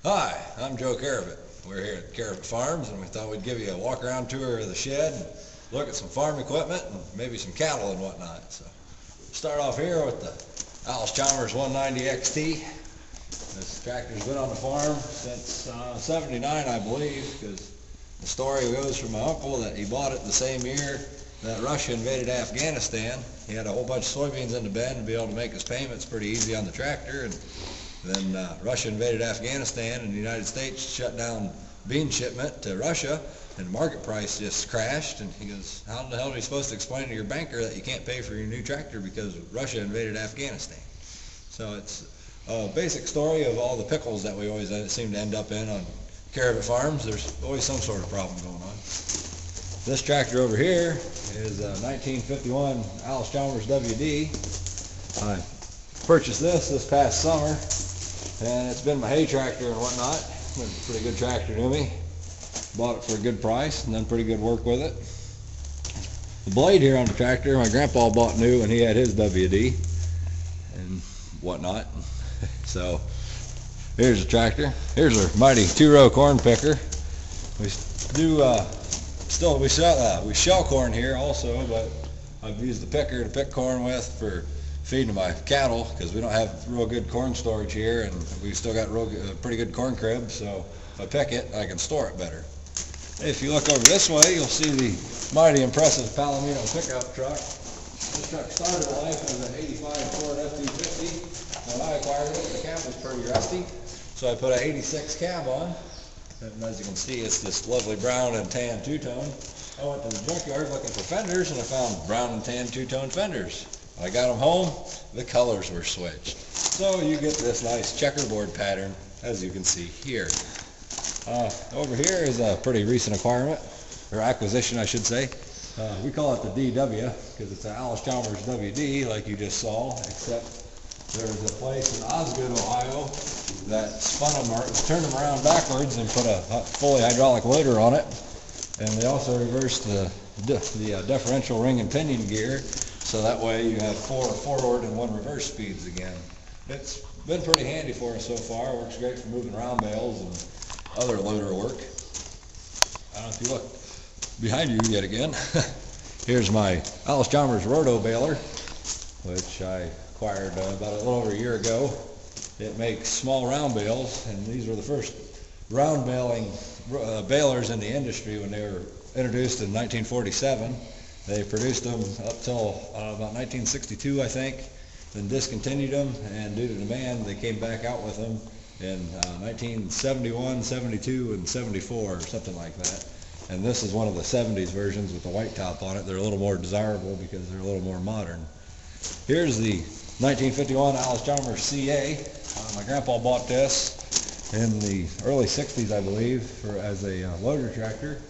Hi, I'm Joe Karafit. We're here at Karafit Farms, and we thought we'd give you a walk-around tour of the shed and look at some farm equipment and maybe some cattle and whatnot. So, start off here with the Allis Chalmers 190 XT. This tractor's been on the farm since '79, I believe, because the story goes from my uncle that he bought it the same year that Russia invaded Afghanistan. He had a whole bunch of soybeans in the bed to be able to make his payments pretty easy on the tractor, and then Russia invaded Afghanistan, and the United States shut down bean shipment to Russia, and the market price just crashed. And he goes, how the hell are you supposed to explain to your banker that you can't pay for your new tractor because Russia invaded Afghanistan? So it's a basic story of all the pickles that we always seem to end up in on Karafit Farms. There's always some sort of problem going on. This tractor over here is a 1951 Allis Chalmers WD. I purchased this past summer, and it's been my hay tractor and whatnot. It's been a pretty good tractor to me. Bought it for a good price and done pretty good work with it. The blade here on the tractor, my grandpa bought new when he had his WD and whatnot. So here's the tractor. Here's our mighty 2-row corn picker. We do we shell corn here also, but I've used the picker to pick corn with for feeding my cattle, because we don't have real good corn storage here, and we've still got pretty good corn crib, so if I pick it, I can store it better. If you look over this way, you'll see the mighty impressive Palomino pickup truck. This truck started life as an '85 Ford F-250. When I acquired it, the cab was pretty rusty, so I put an '86 cab on, and as you can see, it's this lovely brown and tan two-tone. I went to the junkyard looking for fenders, and I found brown and tan two-tone fenders. I got them home, the colors were switched. So you get this nice checkerboard pattern, as you can see here. Over here is a pretty recent acquisition, I should say. We call it the DW, because it's an Allis Chalmers WD, like you just saw, except there's a place in Osgood, Ohio, that turned them around backwards and put a fully hydraulic loader on it. And they also reversed the differential ring and pinion gear, so that way you have 4 forward and 1 reverse speeds again. It's been pretty handy for us so far. Works great for moving round bales and other loader work. I don't know if you look behind you yet again. Here's my Allis Chalmers roto baler, which I acquired about a little over a year ago. It makes small round bales, and these were the first round baling balers in the industry when they were introduced in 1947. They produced them up till about 1962, I think, then discontinued them, and due to demand, they came back out with them in 1971, 72, and 74, or something like that. And this is one of the 70s versions with the white top on it. They're a little more desirable because they're a little more modern. Here's the 1951 Allis Chalmers CA. My grandpa bought this in the early 60s, I believe, as a loader tractor.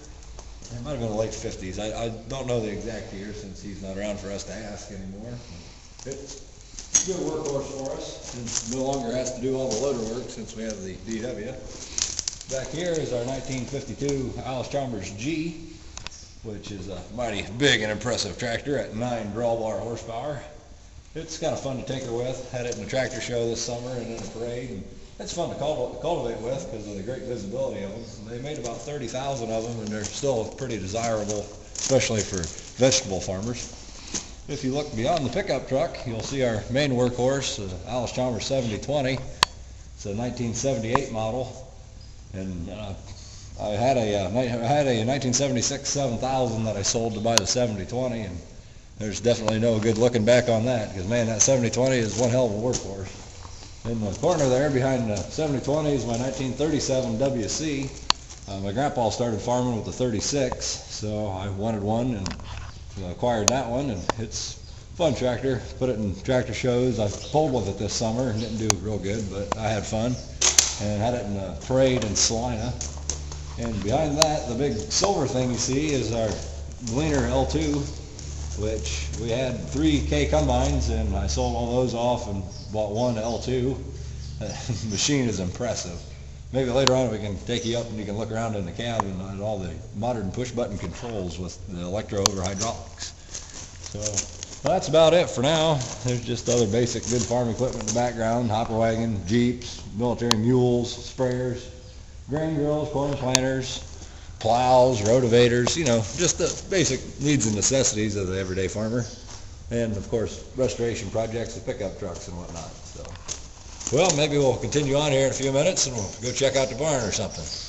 It might have been the late 50s. I don't know the exact year since he's not around for us to ask anymore. It's a good workhorse for us, and no longer has to do all the loader work since we have the DW. Back here is our 1952 Allis Chalmers G, which is a mighty big and impressive tractor at 9 drawbar horsepower. It's kind of fun to tinker with. Had it in a tractor show this summer and in a parade. And it's fun to cultivate with because of the great visibility of them. They made about 30,000 of them, and they're still pretty desirable, especially for vegetable farmers. If you look beyond the pickup truck, you'll see our main workhorse, the Allis Chalmers 7020. It's a 1978 model, and I had a 1976 7000 that I sold to buy the 7020, and there's definitely no good looking back on that, because man, that 7020 is one hell of a workhorse. In the corner there, behind the 7020, is my 1937 WC. My grandpa started farming with the 36, so I wanted one and acquired that one, and it's a fun tractor. Put it in tractor shows. I pulled with it this summer and didn't do real good, but I had fun, and had it in a parade in Salina. And behind that, the big silver thing you see is our Gleaner L2, which we had 3 K combines, and I sold all those off and bought one L2. The machine is impressive. Maybe later on we can take you up and you can look around in the cab and all the modern push button controls with the electro over hydraulics. So Well, that's about it for now. There's just other basic good farm equipment in the background: hopper wagon, jeeps, military mules, sprayers, grain drills, corn planters, plows, rotavators, just the basic needs and necessities of the everyday farmer. And of course, restoration projects, the pickup trucks and whatnot. So, well, maybe we'll continue on here in a few minutes and we'll go check out the barn or something.